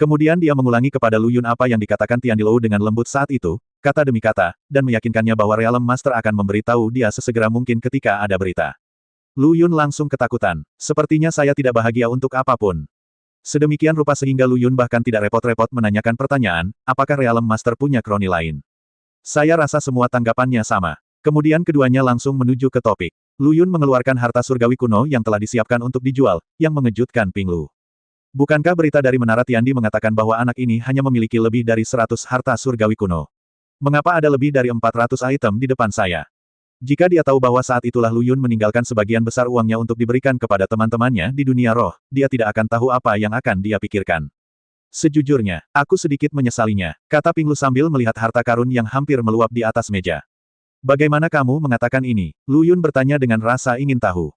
Kemudian dia mengulangi kepada Lu Yun apa yang dikatakan Tiandilou dengan lembut saat itu, kata demi kata, dan meyakinkannya bahwa Realm Master akan memberitahu dia sesegera mungkin ketika ada berita. Lu Yun langsung ketakutan. Sepertinya saya tidak bahagia untuk apapun. Sedemikian rupa sehingga Lu Yun bahkan tidak repot-repot menanyakan pertanyaan, apakah Realm Master punya kroni lain. Saya rasa semua tanggapannya sama. Kemudian keduanya langsung menuju ke topik. Lu Yun mengeluarkan harta surgawi kuno yang telah disiapkan untuk dijual, yang mengejutkan Ping Lu. Bukankah berita dari Menara Tiandi mengatakan bahwa anak ini hanya memiliki lebih dari 100 harta surgawi kuno? Mengapa ada lebih dari 400 item di depan saya? Jika dia tahu bahwa saat itulah Lu Yun meninggalkan sebagian besar uangnya untuk diberikan kepada teman-temannya di dunia roh, dia tidak akan tahu apa yang akan dia pikirkan. Sejujurnya, aku sedikit menyesalinya, kata Ping Lu sambil melihat harta karun yang hampir meluap di atas meja. Bagaimana kamu mengatakan ini? Lu Yun bertanya dengan rasa ingin tahu.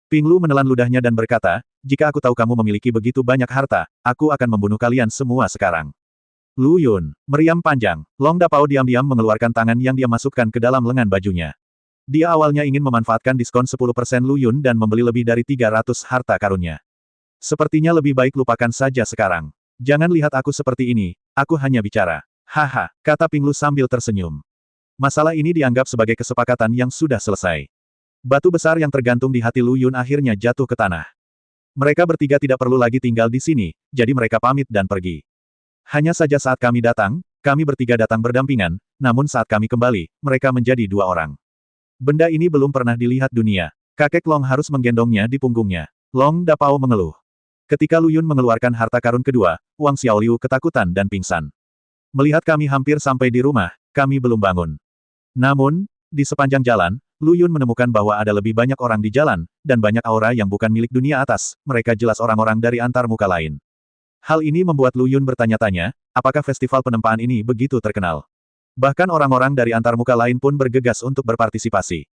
Ping Lu menelan ludahnya dan berkata, jika aku tahu kamu memiliki begitu banyak harta, aku akan membunuh kalian semua sekarang. Lu Yun, meriam panjang. Long Dapao diam-diam mengeluarkan tangan yang dia masukkan ke dalam lengan bajunya. Dia awalnya ingin memanfaatkan diskon 10% Lu Yun dan membeli lebih dari 300 harta karunnya. Sepertinya lebih baik lupakan saja sekarang. Jangan lihat aku seperti ini, aku hanya bicara. Haha, kata Ping Lu sambil tersenyum. Masalah ini dianggap sebagai kesepakatan yang sudah selesai. Batu besar yang tergantung di hati Lu Yun akhirnya jatuh ke tanah. Mereka bertiga tidak perlu lagi tinggal di sini, jadi mereka pamit dan pergi. Hanya saja saat kami datang, kami bertiga datang berdampingan, namun saat kami kembali, mereka menjadi 2 orang. Benda ini belum pernah dilihat dunia. Kakek Long harus menggendongnya di punggungnya. Long Dapao mengeluh. Ketika Lu Yun mengeluarkan harta karun kedua, Wang Xiaoliu ketakutan dan pingsan. Melihat kami hampir sampai di rumah, kami belum bangun. Namun, di sepanjang jalan, Lu Yun menemukan bahwa ada lebih banyak orang di jalan, dan banyak aura yang bukan milik dunia atas, mereka jelas orang-orang dari antar muka lain. Hal ini membuat Lu Yun bertanya-tanya, apakah festival penempaan ini begitu terkenal? Bahkan orang-orang dari antar muka lain pun bergegas untuk berpartisipasi.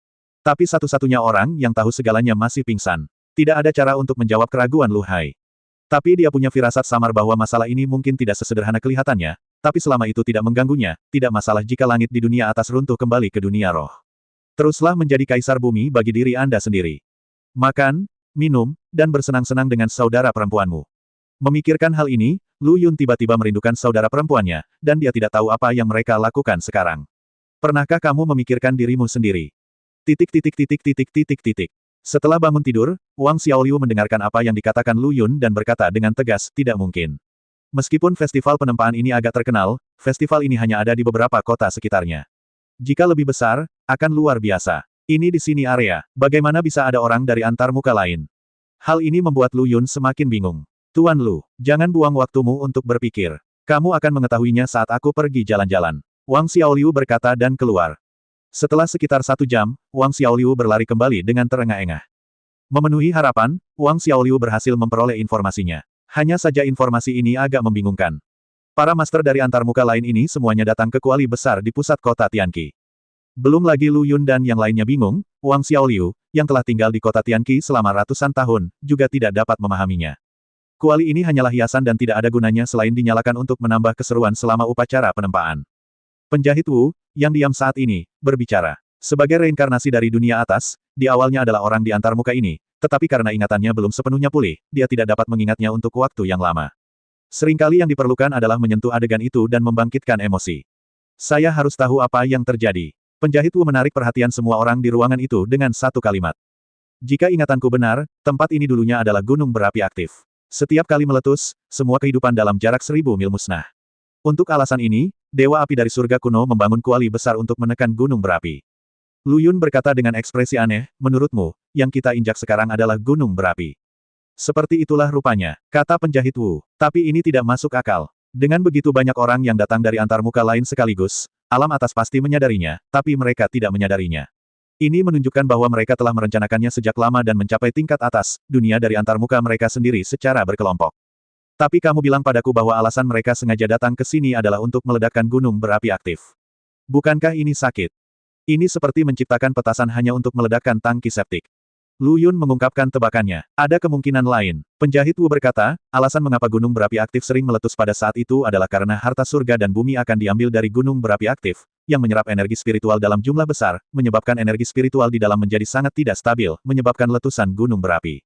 Tapi satu-satunya orang yang tahu segalanya masih pingsan. Tidak ada cara untuk menjawab keraguan Lu Hai. Tapi dia punya firasat samar bahwa masalah ini mungkin tidak sesederhana kelihatannya, tapi selama itu tidak mengganggunya, tidak masalah jika langit di dunia atas runtuh kembali ke dunia roh. Teruslah menjadi kaisar bumi bagi diri Anda sendiri. Makan, minum, dan bersenang-senang dengan saudara perempuanmu. Memikirkan hal ini, Lu Yun tiba-tiba merindukan saudara perempuannya, dan dia tidak tahu apa yang mereka lakukan sekarang. Pernahkah kamu memikirkan dirimu sendiri? Setelah bangun tidur, Wang Xiaoliu mendengarkan apa yang dikatakan Lu Yun dan berkata dengan tegas, tidak mungkin. Meskipun festival penempaan ini agak terkenal, festival ini hanya ada di beberapa kota sekitarnya. Jika lebih besar, akan luar biasa. Ini di sini area, bagaimana bisa ada orang dari antar muka lain? Hal ini membuat Lu Yun semakin bingung. Tuan Lu, jangan buang waktumu untuk berpikir. Kamu akan mengetahuinya saat aku pergi jalan-jalan. Wang Xiaoliu berkata dan keluar. Setelah sekitar 1 jam, Wang Xiaoliu berlari kembali dengan terengah-engah. Memenuhi harapan, Wang Xiaoliu berhasil memperoleh informasinya. Hanya saja informasi ini agak membingungkan. Para master dari antar muka lain ini semuanya datang ke kuali besar di pusat kota Tianqi. Belum lagi Lu Yun dan yang lainnya bingung, Wang Xiaoliu, yang telah tinggal di kota Tianqi selama ratusan tahun, juga tidak dapat memahaminya. Kuali ini hanyalah hiasan dan tidak ada gunanya selain dinyalakan untuk menambah keseruan selama upacara penempaan. Penjahit Wu, yang diam saat ini, berbicara. Sebagai reinkarnasi dari dunia atas, di awalnya adalah orang di antar muka ini, tetapi karena ingatannya belum sepenuhnya pulih, dia tidak dapat mengingatnya untuk waktu yang lama. Seringkali yang diperlukan adalah menyentuh adegan itu dan membangkitkan emosi. Saya harus tahu apa yang terjadi. Penjahit Wu menarik perhatian semua orang di ruangan itu dengan satu kalimat. Jika ingatanku benar, tempat ini dulunya adalah gunung berapi aktif. Setiap kali meletus, semua kehidupan dalam jarak 1000 mil musnah. Untuk alasan ini, Dewa Api dari surga kuno membangun kuali besar untuk menekan gunung berapi. Lu Yun berkata dengan ekspresi aneh, menurutmu, yang kita injak sekarang adalah gunung berapi. Seperti itulah rupanya, kata penjahit Wu. Tapi ini tidak masuk akal. Dengan begitu banyak orang yang datang dari antar muka lain sekaligus, alam atas pasti menyadarinya, tapi mereka tidak menyadarinya. Ini menunjukkan bahwa mereka telah merencanakannya sejak lama dan mencapai tingkat atas, dunia dari antar muka mereka sendiri secara berkelompok. Tapi kamu bilang padaku bahwa alasan mereka sengaja datang ke sini adalah untuk meledakkan gunung berapi aktif. Bukankah ini sakit? Ini seperti menciptakan petasan hanya untuk meledakkan tangki septik. Lu Yun mengungkapkan tebakannya. Ada kemungkinan lain. Penjahit Wu berkata, alasan mengapa gunung berapi aktif sering meletus pada saat itu adalah karena harta surga dan bumi akan diambil dari gunung berapi aktif, yang menyerap energi spiritual dalam jumlah besar, menyebabkan energi spiritual di dalam menjadi sangat tidak stabil, menyebabkan letusan gunung berapi.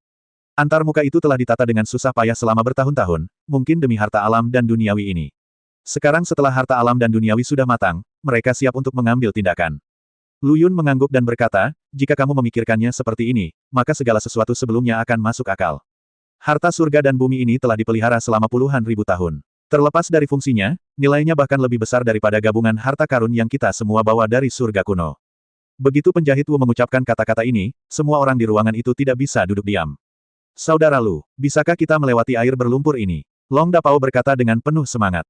Antarmuka itu telah ditata dengan susah payah selama bertahun-tahun, mungkin demi harta alam dan duniawi ini. Sekarang setelah harta alam dan duniawi sudah matang, mereka siap untuk mengambil tindakan. Lu Yun mengangguk dan berkata, jika kamu memikirkannya seperti ini, maka segala sesuatu sebelumnya akan masuk akal. Harta surga dan bumi ini telah dipelihara selama puluhan ribu tahun. Terlepas dari fungsinya, nilainya bahkan lebih besar daripada gabungan harta karun yang kita semua bawa dari surga kuno. Begitu penjahit Wu mengucapkan kata-kata ini, semua orang di ruangan itu tidak bisa duduk diam. Saudara Lu, bisakah kita melewati air berlumpur ini? Long Da Pao berkata dengan penuh semangat.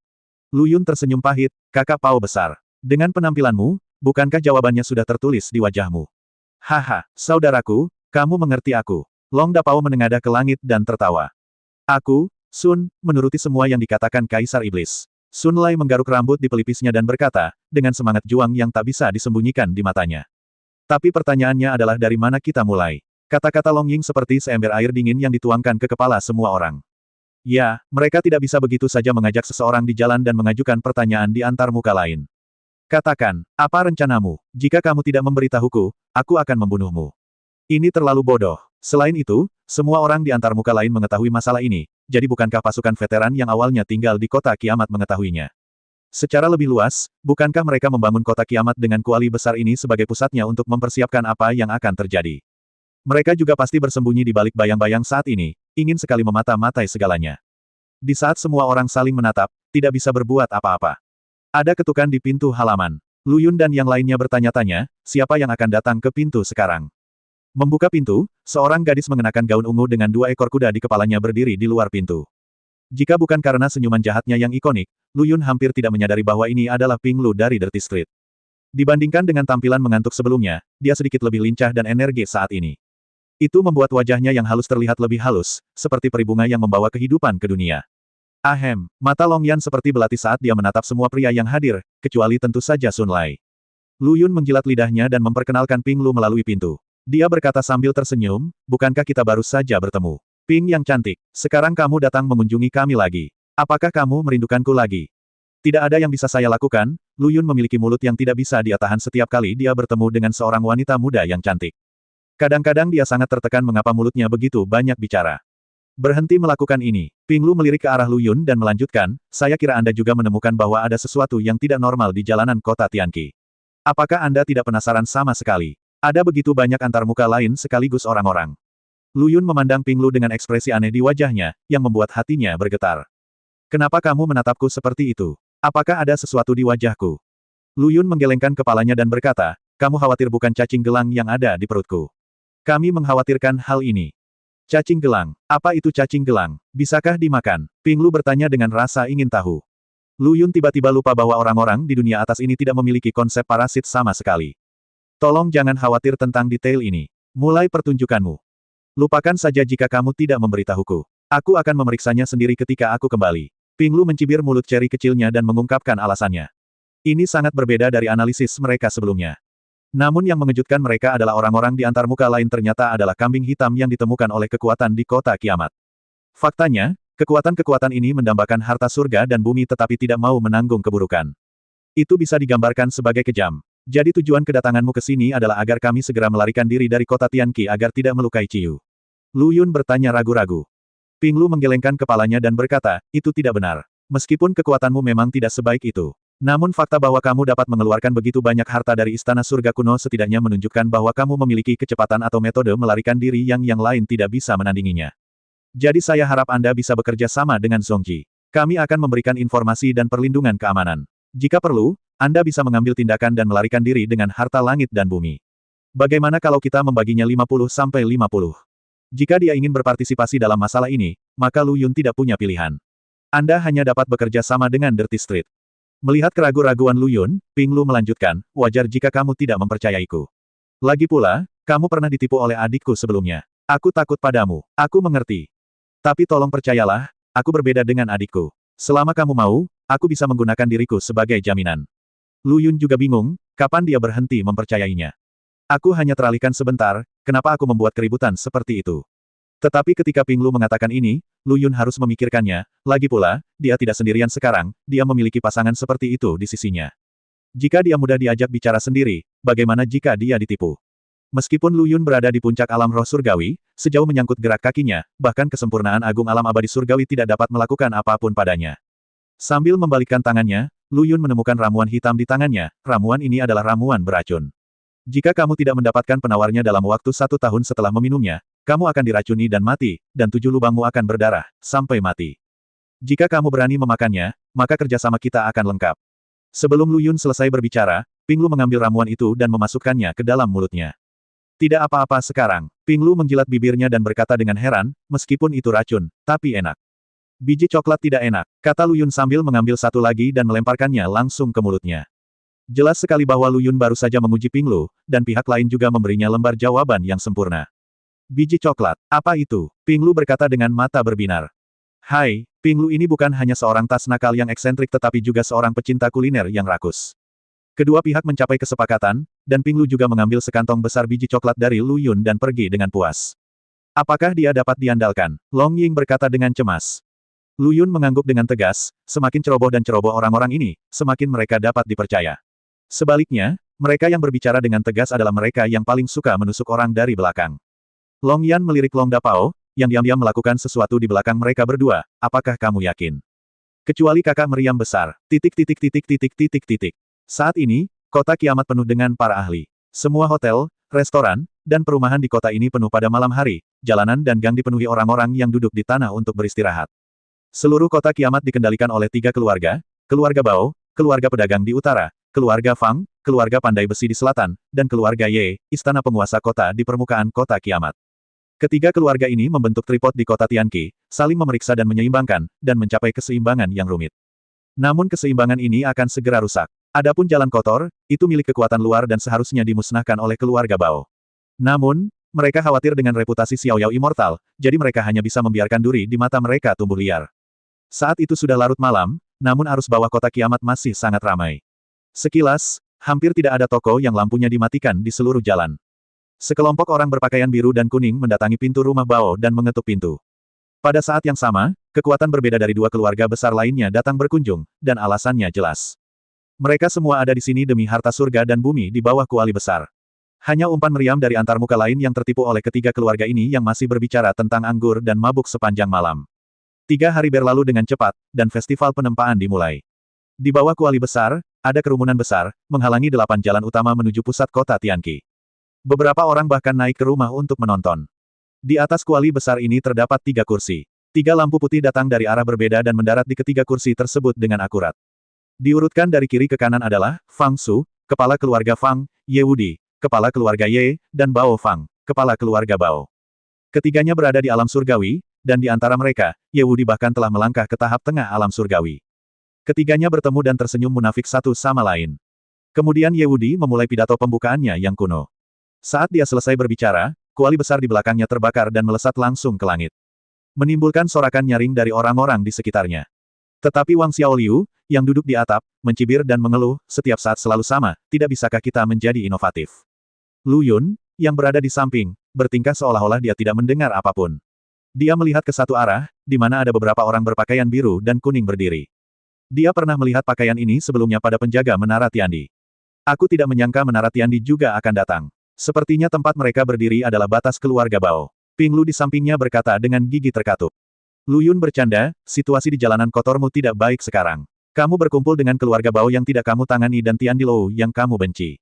Lu Yun tersenyum pahit, kakak Pao besar. Dengan penampilanmu, bukankah jawabannya sudah tertulis di wajahmu? Haha, saudaraku, kamu mengerti aku. Long Da Pao menengadah ke langit dan tertawa. Aku, Sun, menuruti semua yang dikatakan Kaisar Iblis. Sun Lai menggaruk rambut di pelipisnya dan berkata, dengan semangat juang yang tak bisa disembunyikan di matanya. Tapi pertanyaannya adalah dari mana kita mulai? Kata-kata Long Ying seperti seember air dingin yang dituangkan ke kepala semua orang. Ya, mereka tidak bisa begitu saja mengajak seseorang di jalan dan mengajukan pertanyaan di antar muka lain. Katakan, apa rencanamu? Jika kamu tidak memberitahuku, aku akan membunuhmu. Ini terlalu bodoh. Selain itu, semua orang di antar muka lain mengetahui masalah ini, jadi bukankah pasukan veteran yang awalnya tinggal di kota kiamat mengetahuinya? Secara lebih luas, bukankah mereka membangun kota kiamat dengan kuali besar ini sebagai pusatnya untuk mempersiapkan apa yang akan terjadi? Mereka juga pasti bersembunyi di balik bayang-bayang saat ini, ingin sekali memata-matai segalanya. Di saat semua orang saling menatap, tidak bisa berbuat apa-apa. Ada ketukan di pintu halaman. Lu Yun dan yang lainnya bertanya-tanya, siapa yang akan datang ke pintu sekarang? Membuka pintu, seorang gadis mengenakan gaun ungu dengan 2 ekor kuda di kepalanya berdiri di luar pintu. Jika bukan karena senyuman jahatnya yang ikonik, Lu Yun hampir tidak menyadari bahwa ini adalah Ping Lu dari Dirty Street. Dibandingkan dengan tampilan mengantuk sebelumnya, dia sedikit lebih lincah dan energi saat ini. Itu membuat wajahnya yang halus terlihat lebih halus, seperti peri bunga yang membawa kehidupan ke dunia. Ahem, mata Long Yan seperti belati saat dia menatap semua pria yang hadir, kecuali tentu saja Sun Lai. Lu Yun menjilat lidahnya dan memperkenalkan Ping Lu melalui pintu. Dia berkata sambil tersenyum, bukankah kita baru saja bertemu? Ping yang cantik, sekarang kamu datang mengunjungi kami lagi. Apakah kamu merindukanku lagi? Tidak ada yang bisa saya lakukan, Lu Yun memiliki mulut yang tidak bisa dia tahan setiap kali dia bertemu dengan seorang wanita muda yang cantik. Kadang-kadang dia sangat tertekan mengapa mulutnya begitu banyak bicara. Berhenti melakukan ini. Ping Lu melirik ke arah Lu Yun dan melanjutkan, saya kira Anda juga menemukan bahwa ada sesuatu yang tidak normal di jalanan kota Tianqi. Apakah Anda tidak penasaran sama sekali? Ada begitu banyak antarmuka lain sekaligus orang-orang. Lu Yun memandang Ping Lu dengan ekspresi aneh di wajahnya, yang membuat hatinya bergetar. Kenapa kamu menatapku seperti itu? Apakah ada sesuatu di wajahku? Lu Yun menggelengkan kepalanya dan berkata, kamu khawatir bukan cacing gelang yang ada di perutku. Kami mengkhawatirkan hal ini. Cacing gelang. Apa itu cacing gelang? Bisakah dimakan? Ping Lu bertanya dengan rasa ingin tahu. Lu Yun tiba-tiba lupa bahwa orang-orang di dunia atas ini tidak memiliki konsep parasit sama sekali. Tolong jangan khawatir tentang detail ini. Mulai pertunjukanmu. Lupakan saja jika kamu tidak memberitahuku. Aku akan memeriksanya sendiri ketika aku kembali. Ping Lu mencibir mulut ceri kecilnya dan mengungkapkan alasannya. Ini sangat berbeda dari analisis mereka sebelumnya. Namun yang mengejutkan mereka adalah orang-orang di antar muka lain ternyata adalah kambing hitam yang ditemukan oleh kekuatan di kota kiamat. Faktanya, kekuatan-kekuatan ini mendambakan harta surga dan bumi tetapi tidak mau menanggung keburukan. Itu bisa digambarkan sebagai kejam. Jadi tujuan kedatanganmu ke sini adalah agar kami segera melarikan diri dari kota Tianqi agar tidak melukai Ciyu. Lu Yun bertanya ragu-ragu. Ping Lu menggelengkan kepalanya dan berkata, itu tidak benar. Meskipun kekuatanmu memang tidak sebaik itu. Namun fakta bahwa kamu dapat mengeluarkan begitu banyak harta dari istana surga kuno setidaknya menunjukkan bahwa kamu memiliki kecepatan atau metode melarikan diri yang lain tidak bisa menandinginya. Jadi saya harap Anda bisa bekerja sama dengan Zongji. Kami akan memberikan informasi dan perlindungan keamanan. Jika perlu, Anda bisa mengambil tindakan dan melarikan diri dengan harta langit dan bumi. Bagaimana kalau kita membaginya 50-50? Jika dia ingin berpartisipasi dalam masalah ini, maka Lu Yun tidak punya pilihan. Anda hanya dapat bekerja sama dengan Dirty Street. Melihat keraguan-raguan Lu Yun, Ping Lu melanjutkan, wajar jika kamu tidak mempercayaiku. Lagi pula, kamu pernah ditipu oleh adikku sebelumnya. Aku takut padamu. Aku mengerti. Tapi tolong percayalah, aku berbeda dengan adikku. Selama kamu mau, aku bisa menggunakan diriku sebagai jaminan. Lu Yun juga bingung, kapan dia berhenti mempercayainya. Aku hanya teralihkan sebentar, kenapa aku membuat keributan seperti itu? Tetapi ketika Ping Lu mengatakan ini, Lu Yun harus memikirkannya, lagi pula, dia tidak sendirian sekarang, dia memiliki pasangan seperti itu di sisinya. Jika dia mudah diajak bicara sendiri, bagaimana jika dia ditipu? Meskipun Lu Yun berada di puncak alam roh surgawi, sejauh menyangkut gerak kakinya, bahkan kesempurnaan agung alam abadi surgawi tidak dapat melakukan apapun padanya. Sambil membalikkan tangannya, Lu Yun menemukan ramuan hitam di tangannya. Ramuan ini adalah ramuan beracun. Jika kamu tidak mendapatkan penawarnya dalam waktu 1 tahun setelah meminumnya, kamu akan diracuni dan mati, dan 7 lubangmu akan berdarah, sampai mati. Jika kamu berani memakannya, maka kerjasama kita akan lengkap. Sebelum Lu Yun selesai berbicara, Ping Lu mengambil ramuan itu dan memasukkannya ke dalam mulutnya. Tidak apa-apa sekarang. Ping Lu menjilat bibirnya dan berkata dengan heran, meskipun itu racun, tapi enak. Biji coklat tidak enak, kata Lu Yun sambil mengambil satu lagi dan melemparkannya langsung ke mulutnya. Jelas sekali bahwa Lu Yun baru saja menguji Ping Lu, dan pihak lain juga memberinya lembar jawaban yang sempurna. Biji coklat, apa itu? Ping Lu berkata dengan mata berbinar. Hai, Ping Lu ini bukan hanya seorang tas nakal yang eksentrik tetapi juga seorang pecinta kuliner yang rakus. Kedua pihak mencapai kesepakatan, dan Ping Lu juga mengambil sekantong besar biji coklat dari Lu Yun dan pergi dengan puas. Apakah dia dapat diandalkan? Long Ying berkata dengan cemas. Lu Yun mengangguk dengan tegas, semakin ceroboh dan ceroboh orang-orang ini, semakin mereka dapat dipercaya. Sebaliknya, mereka yang berbicara dengan tegas adalah mereka yang paling suka menusuk orang dari belakang. Long Yan melirik Long Dapao, yang diam-diam melakukan sesuatu di belakang mereka berdua, apakah kamu yakin? Kecuali kakak meriam besar, titik. Saat ini, kota kiamat penuh dengan para ahli. Semua hotel, restoran, dan perumahan di kota ini penuh pada malam hari, jalanan dan gang dipenuhi orang-orang yang duduk di tanah untuk beristirahat. Seluruh kota kiamat dikendalikan oleh 3 keluarga, keluarga Bao, keluarga pedagang di utara, keluarga Fang, keluarga pandai besi di selatan, dan keluarga Ye, istana penguasa kota di permukaan kota kiamat. Ketiga keluarga ini membentuk tripod di kota Tianqi, saling memeriksa dan menyeimbangkan, dan mencapai keseimbangan yang rumit. Namun keseimbangan ini akan segera rusak. Adapun jalan kotor, itu milik kekuatan luar dan seharusnya dimusnahkan oleh keluarga Bao. Namun, mereka khawatir dengan reputasi Xiao Yao immortal, jadi mereka hanya bisa membiarkan duri di mata mereka tumbuh liar. Saat itu sudah larut malam, namun arus bawah kota kiamat masih sangat ramai. Sekilas, hampir tidak ada toko yang lampunya dimatikan di seluruh jalan. Sekelompok orang berpakaian biru dan kuning mendatangi pintu rumah Bao dan mengetuk pintu. Pada saat yang sama, kekuatan berbeda dari 2 keluarga besar lainnya datang berkunjung, dan alasannya jelas. Mereka semua ada di sini demi harta surga dan bumi di bawah kuali besar. Hanya umpan meriam dari antar muka lain yang tertipu oleh ketiga keluarga ini yang masih berbicara tentang anggur dan mabuk sepanjang malam. 3 hari berlalu dengan cepat, dan festival penempaan dimulai. Di bawah kuali besar, ada kerumunan besar, menghalangi 8 jalan utama menuju pusat kota Tianqi. Beberapa orang bahkan naik ke rumah untuk menonton. Di atas kuali besar ini terdapat 3 kursi. 3 lampu putih datang dari arah berbeda dan mendarat di ketiga kursi tersebut dengan akurat. Diurutkan dari kiri ke kanan adalah Fang Su, kepala keluarga Fang, Ye Wudi, kepala keluarga Ye, dan Bao Fang, kepala keluarga Bao. Ketiganya berada di alam surgawi, dan di antara mereka, Ye Wudi bahkan telah melangkah ke tahap tengah alam surgawi. Ketiganya bertemu dan tersenyum munafik satu sama lain. Kemudian Ye Wudi memulai pidato pembukaannya yang kuno. Saat dia selesai berbicara, kuali besar di belakangnya terbakar dan melesat langsung ke langit. Menimbulkan sorakan nyaring dari orang-orang di sekitarnya. Tetapi Wang Xiaoliu, yang duduk di atap, mencibir dan mengeluh, setiap saat selalu sama, tidak bisakah kita menjadi inovatif? Lu Yun, yang berada di samping, bertingkah seolah-olah dia tidak mendengar apapun. Dia melihat ke satu arah, di mana ada beberapa orang berpakaian biru dan kuning berdiri. Dia pernah melihat pakaian ini sebelumnya pada penjaga Menara Tiandi. Aku tidak menyangka Menara Tiandi juga akan datang. Sepertinya tempat mereka berdiri adalah batas keluarga Bao. Ping Lu di sampingnya berkata dengan gigi terkatup. Lu Yun bercanda, situasi di jalanan kotormu tidak baik sekarang. Kamu berkumpul dengan keluarga Bao yang tidak kamu tangani dan Tiandi Lou yang kamu benci.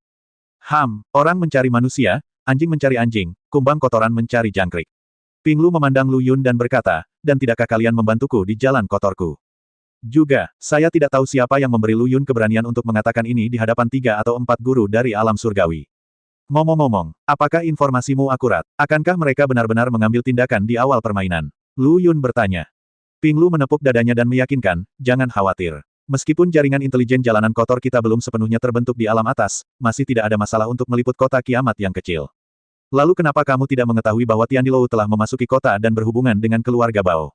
Orang mencari manusia, anjing mencari anjing, kumbang kotoran mencari jangkrik. Ping Lu memandang Lu Yun dan berkata, dan tidakkah kalian membantuku di jalan kotorku? Juga, saya tidak tahu siapa yang memberi Lu Yun keberanian untuk mengatakan ini di hadapan 3 atau 4 guru dari alam surgawi. Ngomong-ngomong, apakah informasimu akurat? Akankah mereka benar-benar mengambil tindakan di awal permainan? Lu Yun bertanya. Ping Lu menepuk dadanya dan meyakinkan, jangan khawatir. Meskipun jaringan intelijen jalanan kotor kita belum sepenuhnya terbentuk di alam atas, masih tidak ada masalah untuk meliput kota kiamat yang kecil. Lalu kenapa kamu tidak mengetahui bahwa Tiandi Lou telah memasuki kota dan berhubungan dengan keluarga Bao?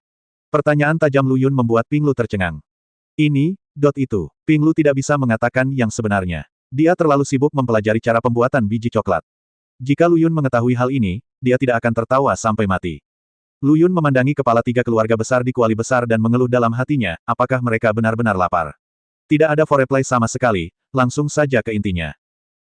Pertanyaan tajam Lu Yun membuat Ping Lu tercengang. Itu. Ping Lu tidak bisa mengatakan yang sebenarnya. Dia terlalu sibuk mempelajari cara pembuatan biji coklat. Jika Lu Yun mengetahui hal ini, dia tidak akan tertawa sampai mati. Lu Yun memandangi kepala 3 keluarga besar di kuali besar dan mengeluh dalam hatinya, apakah mereka benar-benar lapar? Tidak ada foreplay sama sekali, langsung saja ke intinya.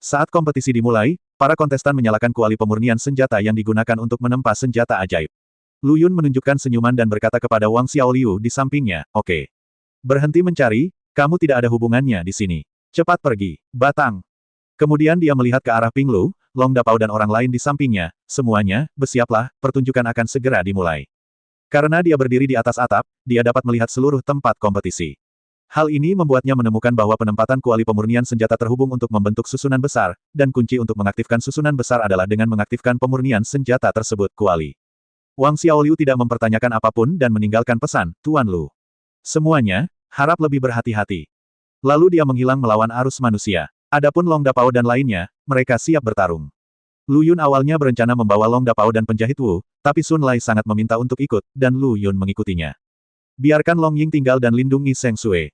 Saat kompetisi dimulai, para kontestan menyalakan kuali pemurnian senjata yang digunakan untuk menempa senjata ajaib. Lu Yun menunjukkan senyuman dan berkata kepada Wang Xiaoliu di sampingnya, "Oke. Berhenti mencari, kamu tidak ada hubungannya di sini. Cepat pergi, Batang." Kemudian dia melihat ke arah Ping Lu, Long Dapao dan orang lain di sampingnya, "Semuanya, bersiaplah, pertunjukan akan segera dimulai." Karena dia berdiri di atas atap, dia dapat melihat seluruh tempat kompetisi. Hal ini membuatnya menemukan bahwa penempatan kuali pemurnian senjata terhubung untuk membentuk susunan besar, dan kunci untuk mengaktifkan susunan besar adalah dengan mengaktifkan pemurnian senjata tersebut kuali. Wang Xiaoliu tidak mempertanyakan apapun dan meninggalkan pesan, "Tuan Lu. Semuanya, harap lebih berhati-hati." Lalu dia menghilang melawan arus manusia. Adapun Long Dapao dan lainnya, mereka siap bertarung. Lu Yun awalnya berencana membawa Long Dapao dan penjahit Wu, tapi Sun Lai sangat meminta untuk ikut, dan Lu Yun mengikutinya. Biarkan Long Ying tinggal dan lindungi Seng Sui.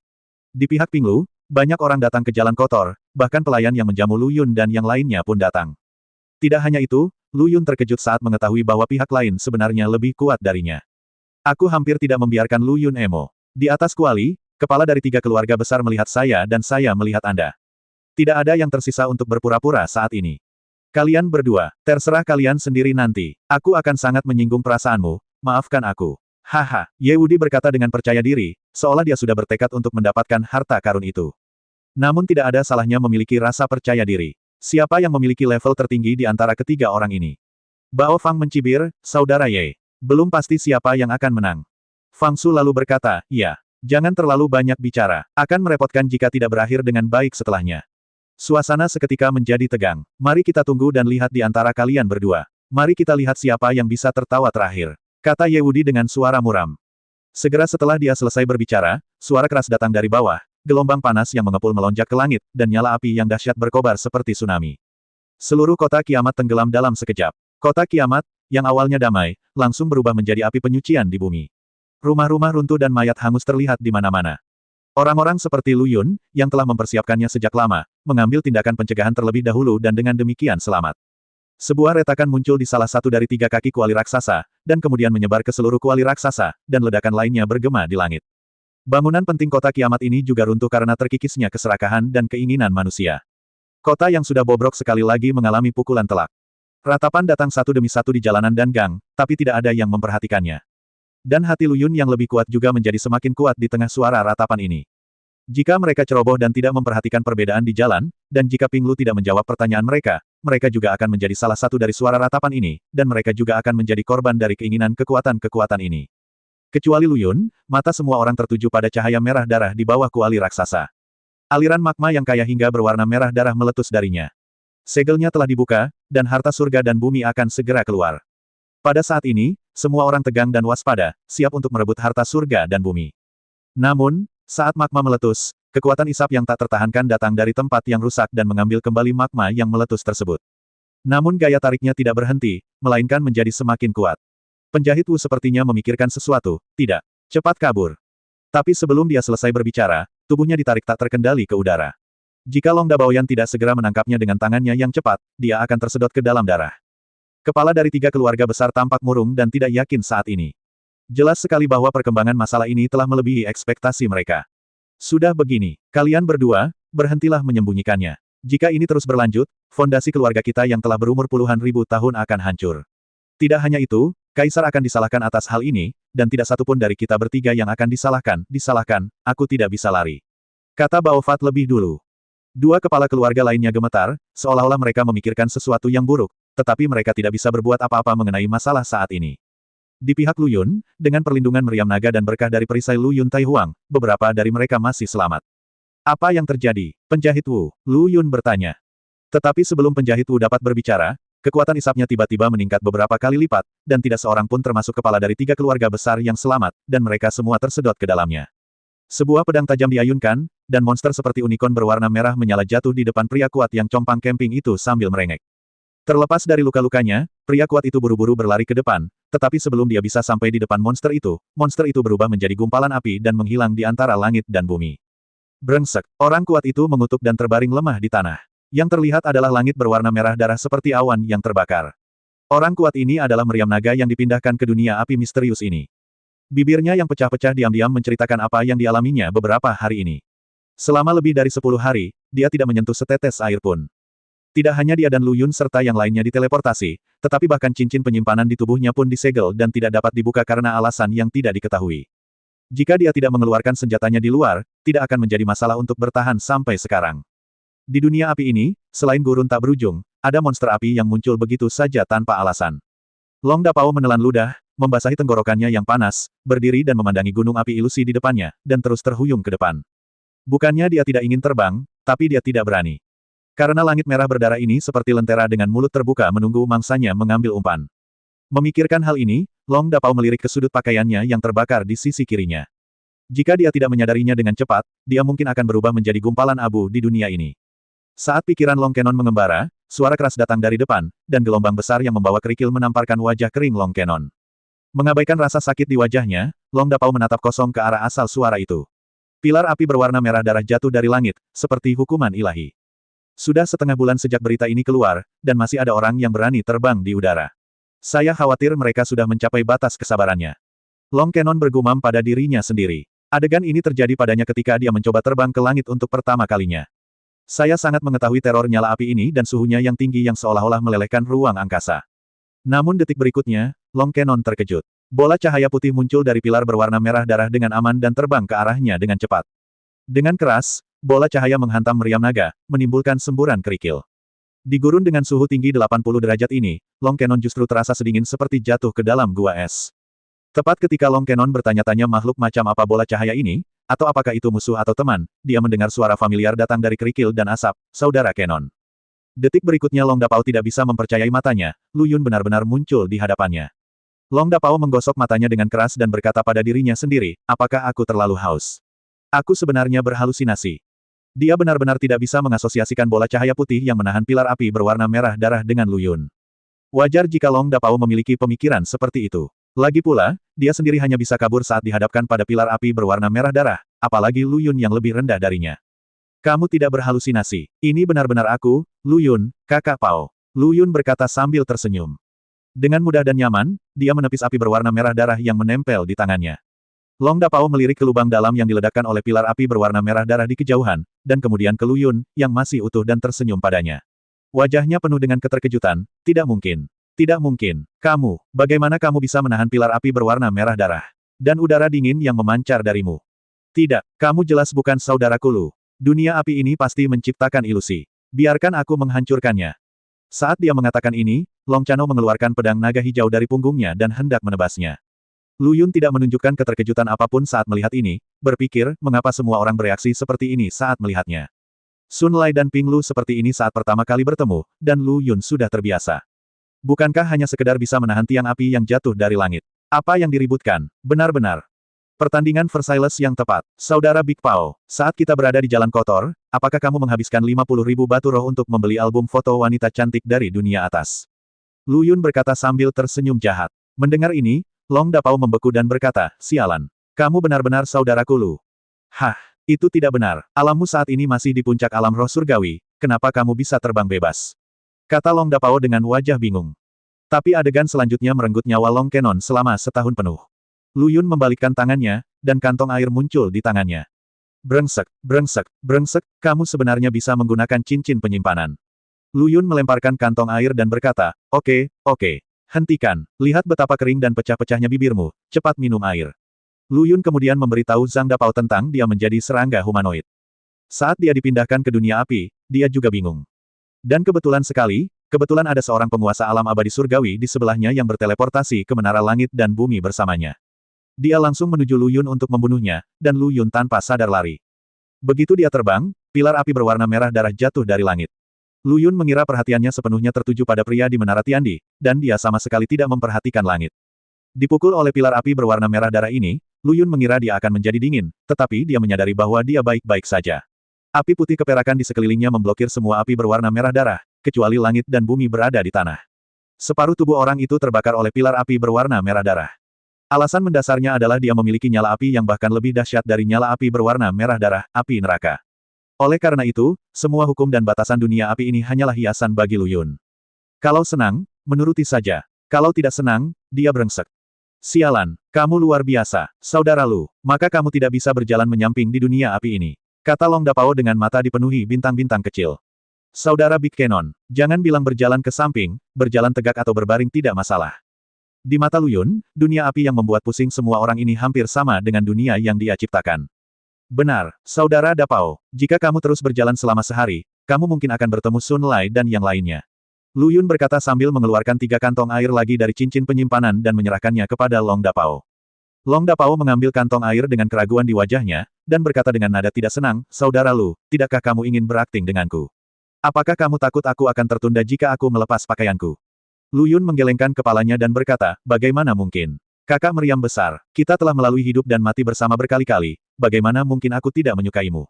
Di pihak Ping Lu, banyak orang datang ke jalan kotor, bahkan pelayan yang menjamu Lu Yun dan yang lainnya pun datang. Tidak hanya itu, Lu Yun terkejut saat mengetahui bahwa pihak lain sebenarnya lebih kuat darinya. Aku hampir tidak membiarkan Lu Yun emo. Di atas kuali, kepala dari 3 keluarga besar melihat saya dan saya melihat Anda. Tidak ada yang tersisa untuk berpura-pura saat ini. Kalian berdua, terserah kalian sendiri nanti. Aku akan sangat menyinggung perasaanmu, maafkan aku. Haha, Ye Wudi berkata dengan percaya diri, seolah dia sudah bertekad untuk mendapatkan harta karun itu. Namun tidak ada salahnya memiliki rasa percaya diri. Siapa yang memiliki level tertinggi di antara ketiga orang ini? Bao Fang mencibir, saudara Ye. Belum pasti siapa yang akan menang. Fang Su lalu berkata, "Ya, jangan terlalu banyak bicara. Akan merepotkan jika tidak berakhir dengan baik setelahnya." Suasana seketika menjadi tegang. Mari kita tunggu dan lihat di antara kalian berdua. Mari kita lihat siapa yang bisa tertawa terakhir, kata Ye Wudi dengan suara muram. Segera setelah dia selesai berbicara, suara keras datang dari bawah, gelombang panas yang mengepul melonjak ke langit, dan nyala api yang dahsyat berkobar seperti tsunami. Seluruh kota kiamat tenggelam dalam sekejap. Kota kiamat, yang awalnya damai, langsung berubah menjadi api penyucian di bumi. Rumah-rumah runtuh dan mayat hangus terlihat di mana-mana. Orang-orang seperti Lu Yun, yang telah mempersiapkannya sejak lama, mengambil tindakan pencegahan terlebih dahulu dan dengan demikian selamat. Sebuah retakan muncul di salah satu dari 3 kaki kuali raksasa, dan kemudian menyebar ke seluruh kuali raksasa, dan ledakan lainnya bergema di langit. Bangunan penting kota kiamat ini juga runtuh karena terkikisnya keserakahan dan keinginan manusia. Kota yang sudah bobrok sekali lagi mengalami pukulan telak. Ratapan datang satu demi satu di jalanan dan gang, tapi tidak ada yang memperhatikannya. Dan hati Lu Yun yang lebih kuat juga menjadi semakin kuat di tengah suara ratapan ini. Jika mereka ceroboh dan tidak memperhatikan perbedaan di jalan, dan jika Ping Lu tidak menjawab pertanyaan mereka, mereka juga akan menjadi salah satu dari suara ratapan ini, dan mereka juga akan menjadi korban dari keinginan kekuatan-kekuatan ini. Kecuali Lu Yun, mata semua orang tertuju pada cahaya merah darah di bawah kuali raksasa. Aliran magma yang kaya hingga berwarna merah darah meletus darinya. Segelnya telah dibuka, dan harta surga dan bumi akan segera keluar. Pada saat ini, semua orang tegang dan waspada, siap untuk merebut harta surga dan bumi. Namun, saat magma meletus, kekuatan isap yang tak tertahankan datang dari tempat yang rusak dan mengambil kembali magma yang meletus tersebut. Namun gaya tariknya tidak berhenti, melainkan menjadi semakin kuat. Penjahit Wu sepertinya memikirkan sesuatu, tidak. Cepat kabur. Tapi sebelum dia selesai berbicara, tubuhnya ditarik tak terkendali ke udara. Jika Long Dabaoyan tidak segera menangkapnya dengan tangannya yang cepat, dia akan tersedot ke dalam darah. Kepala dari 3 keluarga besar tampak murung dan tidak yakin saat ini. Jelas sekali bahwa perkembangan masalah ini telah melebihi ekspektasi mereka. Sudah begini, kalian berdua, berhentilah menyembunyikannya. Jika ini terus berlanjut, fondasi keluarga kita yang telah berumur puluhan ribu tahun akan hancur. Tidak hanya itu, Kaisar akan disalahkan atas hal ini, dan tidak satupun dari kita bertiga yang akan disalahkan, aku tidak bisa lari. Kata Bao Fat lebih dulu. 2 kepala keluarga lainnya gemetar, seolah-olah mereka memikirkan sesuatu yang buruk, tetapi mereka tidak bisa berbuat apa-apa mengenai masalah saat ini. Di pihak Lu Yun, dengan perlindungan meriam naga dan berkah dari perisai Lu Yun Tai Huang, beberapa dari mereka masih selamat. Apa yang terjadi? Penjahit Wu, Lu Yun bertanya. Tetapi sebelum penjahit Wu dapat berbicara, kekuatan isapnya tiba-tiba meningkat beberapa kali lipat, dan tidak seorang pun termasuk kepala dari 3 keluarga besar yang selamat, dan mereka semua tersedot ke dalamnya. Sebuah pedang tajam diayunkan, dan monster seperti unicorn berwarna merah menyala jatuh di depan pria kuat yang compang camping itu sambil merengek. Terlepas dari luka-lukanya, pria kuat itu buru-buru berlari ke depan, tetapi sebelum dia bisa sampai di depan monster itu berubah menjadi gumpalan api dan menghilang di antara langit dan bumi. Brengsek, orang kuat itu mengutuk dan terbaring lemah di tanah. Yang terlihat adalah langit berwarna merah darah seperti awan yang terbakar. Orang kuat ini adalah meriam naga yang dipindahkan ke dunia api misterius ini. Bibirnya yang pecah-pecah diam-diam menceritakan apa yang dialaminya beberapa hari ini. Selama lebih dari 10 hari, dia tidak menyentuh setetes air pun. Tidak hanya dia dan Lu Yun serta yang lainnya diteleportasi, tetapi bahkan cincin penyimpanan di tubuhnya pun disegel dan tidak dapat dibuka karena alasan yang tidak diketahui. Jika dia tidak mengeluarkan senjatanya di luar, tidak akan menjadi masalah untuk bertahan sampai sekarang. Di dunia api ini, selain gurun tak berujung, ada monster api yang muncul begitu saja tanpa alasan. Long Dapao menelan ludah, membasahi tenggorokannya yang panas, berdiri dan memandangi gunung api ilusi di depannya, dan terus terhuyung ke depan. Bukannya dia tidak ingin terbang, tapi dia tidak berani. Karena langit merah berdarah ini seperti lentera dengan mulut terbuka menunggu mangsanya mengambil umpan. Memikirkan hal ini, Long Dapao melirik ke sudut pakaiannya yang terbakar di sisi kirinya. Jika dia tidak menyadarinya dengan cepat, dia mungkin akan berubah menjadi gumpalan abu di dunia ini. Saat pikiran Long Kenon mengembara, suara keras datang dari depan, dan gelombang besar yang membawa kerikil menamparkan wajah kering Long Kenon. Mengabaikan rasa sakit di wajahnya, Long Dapao menatap kosong ke arah asal suara itu. Pilar api berwarna merah darah jatuh dari langit, seperti hukuman ilahi. Sudah setengah bulan sejak berita ini keluar, dan masih ada orang yang berani terbang di udara. Saya khawatir mereka sudah mencapai batas kesabarannya. Long Kenon bergumam pada dirinya sendiri. Adegan ini terjadi padanya ketika dia mencoba terbang ke langit untuk pertama kalinya. Saya sangat mengetahui teror nyala api ini dan suhunya yang tinggi yang seolah-olah melelehkan ruang angkasa. Namun detik berikutnya, Long Kenon terkejut. Bola cahaya putih muncul dari pilar berwarna merah darah dengan aman dan terbang ke arahnya dengan cepat. Dengan keras, bola cahaya menghantam meriam naga, menimbulkan semburan kerikil. Di gurun dengan suhu tinggi 80 derajat ini, Long Kenon justru terasa sedingin seperti jatuh ke dalam gua es. Tepat ketika Long Kenon bertanya-tanya makhluk macam apa bola cahaya ini, atau apakah itu musuh atau teman, dia mendengar suara familiar datang dari kerikil dan asap, saudara Kenon. Detik berikutnya Long Dapao tidak bisa mempercayai matanya, Lu Yun benar-benar muncul di hadapannya. Long Dapao menggosok matanya dengan keras dan berkata pada dirinya sendiri, apakah aku terlalu haus? Aku sebenarnya berhalusinasi. Dia benar-benar tidak bisa mengasosiasikan bola cahaya putih yang menahan pilar api berwarna merah darah dengan Lu Yun. Wajar jika Long Dapao memiliki pemikiran seperti itu. Lagi pula, dia sendiri hanya bisa kabur saat dihadapkan pada pilar api berwarna merah darah, apalagi Lu Yun yang lebih rendah darinya. Kamu tidak berhalusinasi. Ini benar-benar aku, Lu Yun, kakak Pao. Lu Yun berkata sambil tersenyum. Dengan mudah dan nyaman, dia menepis api berwarna merah darah yang menempel di tangannya. Long Dapao melirik ke lubang dalam yang diledakkan oleh pilar api berwarna merah darah di kejauhan, dan kemudian ke Lu Yun, yang masih utuh dan tersenyum padanya. Wajahnya penuh dengan keterkejutan, tidak mungkin. Tidak mungkin. Kamu, bagaimana kamu bisa menahan pilar api berwarna merah darah? Dan udara dingin yang memancar darimu. Tidak, kamu jelas bukan saudaraku Lu. Dunia api ini pasti menciptakan ilusi. Biarkan aku menghancurkannya. Saat dia mengatakan ini, Long Chano mengeluarkan pedang naga hijau dari punggungnya dan hendak menebasnya. Lu Yun tidak menunjukkan keterkejutan apapun saat melihat ini, berpikir, mengapa semua orang bereaksi seperti ini saat melihatnya. Sun Lai dan Ping Lu seperti ini saat pertama kali bertemu, dan Lu Yun sudah terbiasa. Bukankah hanya sekedar bisa menahan tiang api yang jatuh dari langit? Apa yang diributkan? Benar-benar. Pertandingan Versailles yang tepat. Saudara Big Pao, saat kita berada di jalan kotor, apakah kamu menghabiskan 50.000 batu roh untuk membeli album foto wanita cantik dari dunia atas? Lu Yun berkata sambil tersenyum jahat. Mendengar ini, Long Dapao membeku dan berkata, sialan. Kamu benar-benar saudaraku Lu. Hah, itu tidak benar. Alammu saat ini masih di puncak alam roh surgawi, kenapa kamu bisa terbang bebas? Kata Long Dapao dengan wajah bingung. Tapi adegan selanjutnya merenggut nyawa Long Kenon selama setahun penuh. Lu Yun membalikkan tangannya, dan kantong air muncul di tangannya. Brengsek, brengsek, brengsek, kamu sebenarnya bisa menggunakan cincin penyimpanan. Lu Yun melemparkan kantong air dan berkata, oke, oke. Hentikan, lihat betapa kering dan pecah-pecahnya bibirmu, cepat minum air. Lu Yun kemudian memberitahu Zhang Dapao tentang dia menjadi serangga humanoid. Saat dia dipindahkan ke dunia api, dia juga bingung. Dan kebetulan sekali, kebetulan ada seorang penguasa alam abadi surgawi di sebelahnya yang berteleportasi ke menara langit dan bumi bersamanya. Dia langsung menuju Lu Yun untuk membunuhnya, dan Lu Yun tanpa sadar lari. Begitu dia terbang, pilar api berwarna merah darah jatuh dari langit. Lu Yun mengira perhatiannya sepenuhnya tertuju pada pria di menara Tiandi, dan dia sama sekali tidak memperhatikan langit. Dipukul oleh pilar api berwarna merah darah ini, Lu Yun mengira dia akan menjadi dingin, tetapi dia menyadari bahwa dia baik-baik saja. Api putih keperakan di sekelilingnya memblokir semua api berwarna merah darah, kecuali langit dan bumi berada di tanah. Separuh tubuh orang itu terbakar oleh pilar api berwarna merah darah. Alasan mendasarnya adalah dia memiliki nyala api yang bahkan lebih dahsyat dari nyala api berwarna merah darah, api neraka. Oleh karena itu, semua hukum dan batasan dunia api ini hanyalah hiasan bagi Lu Yun. Kalau senang, menuruti saja. Kalau tidak senang, dia brengsek. Sialan, kamu luar biasa, saudara Lu, maka kamu tidak bisa berjalan menyamping di dunia api ini. Kata Long Dapao dengan mata dipenuhi bintang-bintang kecil. Saudara Big Cannon, jangan bilang berjalan ke samping, berjalan tegak atau berbaring tidak masalah. Di mata Luyun, dunia api yang membuat pusing semua orang ini hampir sama dengan dunia yang dia ciptakan. Benar, Saudara Dapao. Jika kamu terus berjalan selama sehari, kamu mungkin akan bertemu Sun Lai dan yang lainnya. Luyun berkata sambil mengeluarkan 3 kantong air lagi dari cincin penyimpanan dan menyerahkannya kepada Long Dapao. Long Dapao mengambil kantong air dengan keraguan di wajahnya, dan berkata dengan nada tidak senang, Saudara Lu, tidakkah kamu ingin berakting denganku? Apakah kamu takut aku akan tertunda jika aku melepas pakaianku? Luyun menggelengkan kepalanya dan berkata, bagaimana mungkin? Kakak meriam besar, kita telah melalui hidup dan mati bersama berkali-kali, bagaimana mungkin aku tidak menyukaimu?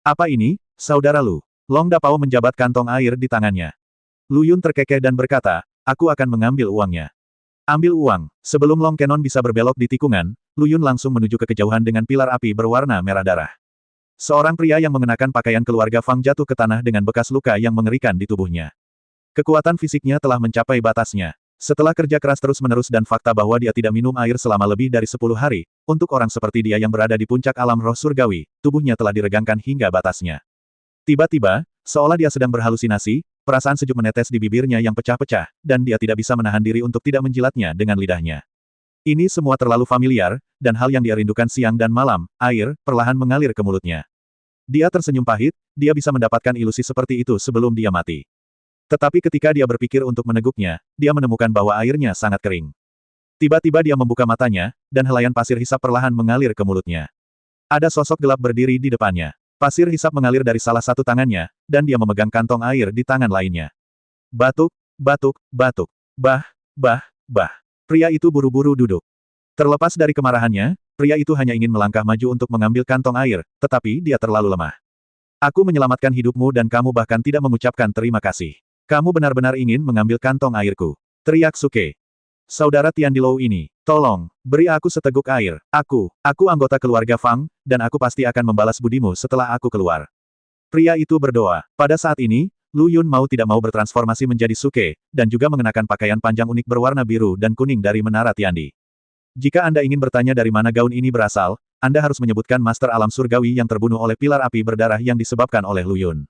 Apa ini, Saudara Lu? Long Dapao menjabat kantong air di tangannya. Luyun terkekeh dan berkata, aku akan mengambil uangnya. Ambil uang. Sebelum Long Cannon bisa berbelok di tikungan, Luyun langsung menuju ke kejauhan dengan pilar api berwarna merah darah. Seorang pria yang mengenakan pakaian keluarga Fang jatuh ke tanah dengan bekas luka yang mengerikan di tubuhnya. Kekuatan fisiknya telah mencapai batasnya. Setelah kerja keras terus-menerus dan fakta bahwa dia tidak minum air selama lebih dari 10 hari, untuk orang seperti dia yang berada di puncak alam roh surgawi, tubuhnya telah diregangkan hingga batasnya. Tiba-tiba, seolah dia sedang berhalusinasi, perasaan sejuk menetes di bibirnya yang pecah-pecah, dan dia tidak bisa menahan diri untuk tidak menjilatnya dengan lidahnya. Ini semua terlalu familiar, dan hal yang dia rindukan siang dan malam, air, perlahan mengalir ke mulutnya. Dia tersenyum pahit, dia bisa mendapatkan ilusi seperti itu sebelum dia mati. Tetapi ketika dia berpikir untuk meneguknya, dia menemukan bahwa airnya sangat kering. Tiba-tiba dia membuka matanya, dan helaian pasir hisap perlahan mengalir ke mulutnya. Ada sosok gelap berdiri di depannya. Pasir hisap mengalir dari salah satu tangannya, dan dia memegang kantong air di tangan lainnya. Batuk, batuk, batuk. Bah, bah, bah. Pria itu buru-buru duduk. Terlepas dari kemarahannya, pria itu hanya ingin melangkah maju untuk mengambil kantong air, tetapi dia terlalu lemah. Aku menyelamatkan hidupmu dan kamu bahkan tidak mengucapkan terima kasih. Kamu benar-benar ingin mengambil kantong airku. Teriak Suke. Saudara Tiandilou ini, tolong, beri aku seteguk air. Aku anggota keluarga Fang, dan aku pasti akan membalas budimu setelah aku keluar. Pria itu berdoa. Pada saat ini, Luyun mau tidak mau bertransformasi menjadi Suke, dan juga mengenakan pakaian panjang unik berwarna biru dan kuning dari Menara Tiandi. Jika Anda ingin bertanya dari mana gaun ini berasal, Anda harus menyebutkan Master Alam Surgawi yang terbunuh oleh pilar api berdarah yang disebabkan oleh Luyun.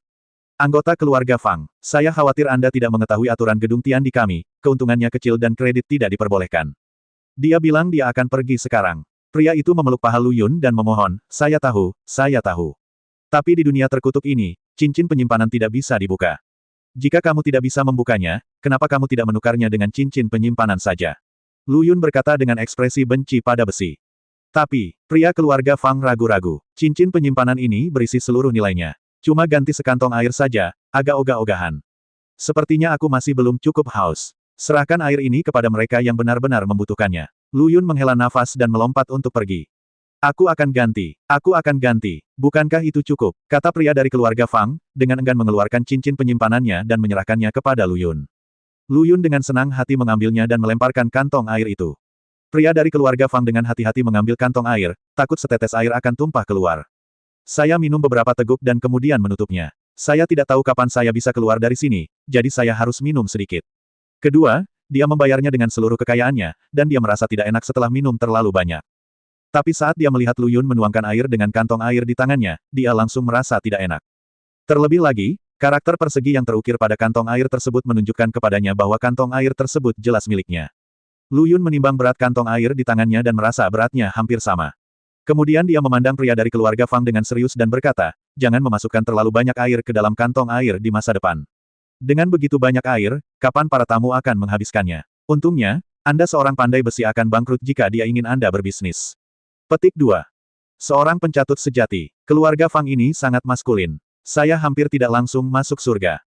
Anggota keluarga Fang, saya khawatir Anda tidak mengetahui aturan gedung Tiandi kami, keuntungannya kecil dan kredit tidak diperbolehkan. Dia bilang dia akan pergi sekarang. Pria itu memeluk paha Luyun dan memohon, saya tahu, saya tahu. Tapi di dunia terkutuk ini, cincin penyimpanan tidak bisa dibuka. Jika kamu tidak bisa membukanya, kenapa kamu tidak menukarnya dengan cincin penyimpanan saja? Luyun berkata dengan ekspresi benci pada besi. Tapi, pria keluarga Fang ragu-ragu. Cincin penyimpanan ini berisi seluruh nilainya. Cuma ganti sekantong air saja, agak ogah-ogahan. Sepertinya aku masih belum cukup haus. Serahkan air ini kepada mereka yang benar-benar membutuhkannya. Luyun menghela nafas dan melompat untuk pergi. Aku akan ganti. Bukankah itu cukup? Kata pria dari keluarga Fang, dengan enggan mengeluarkan cincin penyimpanannya dan menyerahkannya kepada Luyun. Luyun dengan senang hati mengambilnya dan melemparkan kantong air itu. Pria dari keluarga Fang dengan hati-hati mengambil kantong air, takut setetes air akan tumpah keluar. Saya minum beberapa teguk dan kemudian menutupnya. Saya tidak tahu kapan saya bisa keluar dari sini, jadi saya harus minum sedikit. Kedua, dia membayarnya dengan seluruh kekayaannya, dan dia merasa tidak enak setelah minum terlalu banyak. Tapi saat dia melihat Luyun menuangkan air dengan kantong air di tangannya, dia langsung merasa tidak enak. Terlebih lagi, karakter persegi yang terukir pada kantong air tersebut menunjukkan kepadanya bahwa kantong air tersebut jelas miliknya. Luyun menimbang berat kantong air di tangannya dan merasa beratnya hampir sama. Kemudian dia memandang pria dari keluarga Fang dengan serius dan berkata, jangan memasukkan terlalu banyak air ke dalam kantong air di masa depan. Dengan begitu banyak air, kapan para tamu akan menghabiskannya? Untungnya, Anda seorang pandai besi akan bangkrut jika dia ingin Anda berbisnis. Petik 2. Seorang pencatut sejati. Keluarga Fang ini sangat maskulin. Saya hampir tidak langsung masuk surga.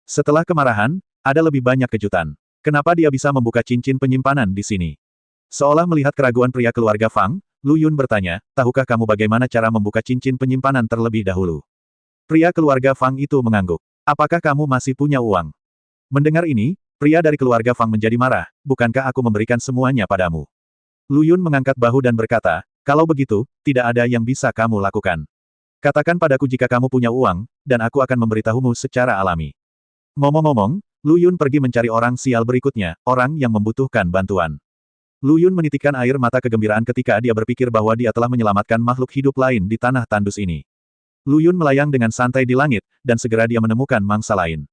Setelah kemarahan, ada lebih banyak kejutan. Kenapa dia bisa membuka cincin penyimpanan di sini? Seolah melihat keraguan pria keluarga Fang, Luyun bertanya, tahukah kamu bagaimana cara membuka cincin penyimpanan terlebih dahulu? Pria keluarga Fang itu mengangguk. Apakah kamu masih punya uang? Mendengar ini, pria dari keluarga Fang menjadi marah, bukankah aku memberikan semuanya padamu? Luyun mengangkat bahu dan berkata, kalau begitu, tidak ada yang bisa kamu lakukan. Katakan padaku jika kamu punya uang, dan aku akan memberitahumu secara alami. Ngomong-ngomong, Luyun pergi mencari orang sial berikutnya, orang yang membutuhkan bantuan. Luyun menitikkan air mata kegembiraan ketika dia berpikir bahwa dia telah menyelamatkan makhluk hidup lain di tanah tandus ini. Lu Yun melayang dengan santai di langit, dan segera dia menemukan mangsa lain.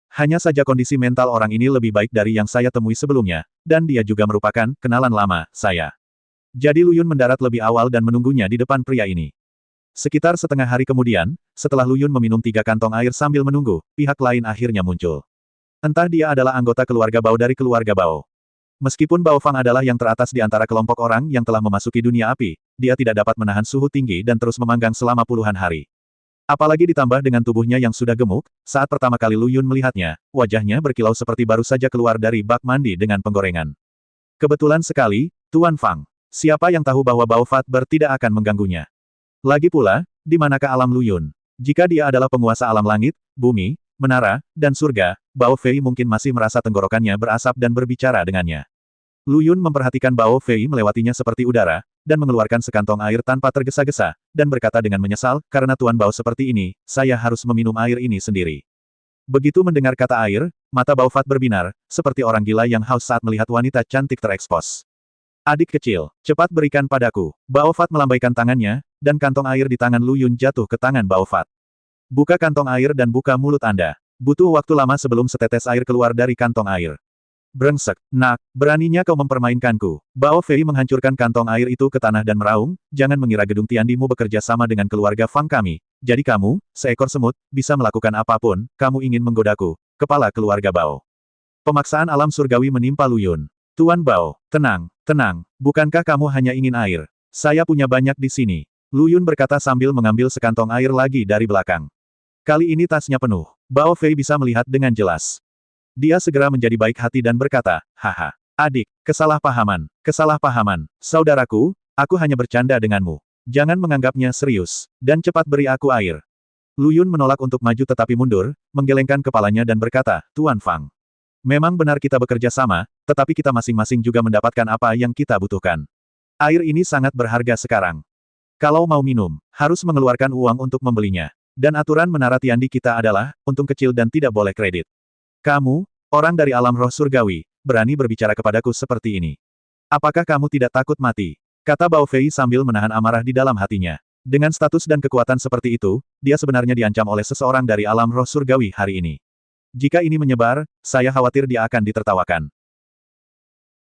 Hanya saja kondisi mental orang ini lebih baik dari yang saya temui sebelumnya, dan dia juga merupakan kenalan lama saya. Jadi Lu Yun mendarat lebih awal dan menunggunya di depan pria ini. Sekitar setengah hari kemudian, setelah Lu Yun meminum 3 kantong air sambil menunggu, pihak lain akhirnya muncul. Entah dia adalah anggota keluarga Bao dari keluarga Bao. Meskipun Bao Fang adalah yang teratas di antara kelompok orang yang telah memasuki dunia api, dia tidak dapat menahan suhu tinggi dan terus memanggang selama puluhan hari. Apalagi ditambah dengan tubuhnya yang sudah gemuk, saat pertama kali Lu Yun melihatnya, wajahnya berkilau seperti baru saja keluar dari bak mandi dengan penggorengan. Kebetulan sekali, Tuan Fang. Siapa yang tahu bahwa Bao Fatber tidak akan mengganggunya? Lagi pula, di manakah alam Lu Yun? Jika dia adalah penguasa alam langit, bumi, menara, dan surga, Bao Fei mungkin masih merasa tenggorokannya berasap dan berbicara dengannya. Lu Yun memperhatikan Bao Fei melewatinya seperti udara, dan mengeluarkan sekantong air tanpa tergesa-gesa, dan berkata dengan menyesal, karena Tuan Bao seperti ini, saya harus meminum air ini sendiri. Begitu mendengar kata air, mata Bao Fat berbinar, seperti orang gila yang haus saat melihat wanita cantik terekspos. Adik kecil, cepat berikan padaku. Bao Fat melambaikan tangannya, dan kantong air di tangan Lu Yun jatuh ke tangan Bao Fat. Buka kantong air dan buka mulut Anda. Butuh waktu lama sebelum setetes air keluar dari kantong air. Brengsek, nak, beraninya kau mempermainkanku. Bao Fei menghancurkan kantong air itu ke tanah dan meraung, jangan mengira gedung Tiandimu bekerja sama dengan keluarga Fang kami. Jadi kamu, seekor semut, bisa melakukan apapun, kamu ingin menggodaku. Kepala keluarga Bao. Pemaksaan alam surgawi menimpa Lu Yun. Tuan Bao, tenang, tenang, bukankah kamu hanya ingin air? Saya punya banyak di sini. Lu Yun berkata sambil mengambil sekantong air lagi dari belakang. Kali ini tasnya penuh. Bao Fei bisa melihat dengan jelas. Dia segera menjadi baik hati dan berkata, haha, adik, kesalahpahaman, kesalahpahaman, saudaraku, aku hanya bercanda denganmu. Jangan menganggapnya serius, dan cepat beri aku air. Lu Yun menolak untuk maju tetapi mundur, menggelengkan kepalanya dan berkata, Tuan Fang. Memang benar kita bekerja sama, tetapi kita masing-masing juga mendapatkan apa yang kita butuhkan. Air ini sangat berharga sekarang. Kalau mau minum, harus mengeluarkan uang untuk membelinya. Dan aturan menara Tiandi kita adalah, untung kecil dan tidak boleh kredit. Kamu, orang dari alam roh surgawi, berani berbicara kepadaku seperti ini. Apakah kamu tidak takut mati? Kata Bao Fei sambil menahan amarah di dalam hatinya. Dengan status dan kekuatan seperti itu, dia sebenarnya diancam oleh seseorang dari alam roh surgawi hari ini. Jika ini menyebar, saya khawatir dia akan ditertawakan.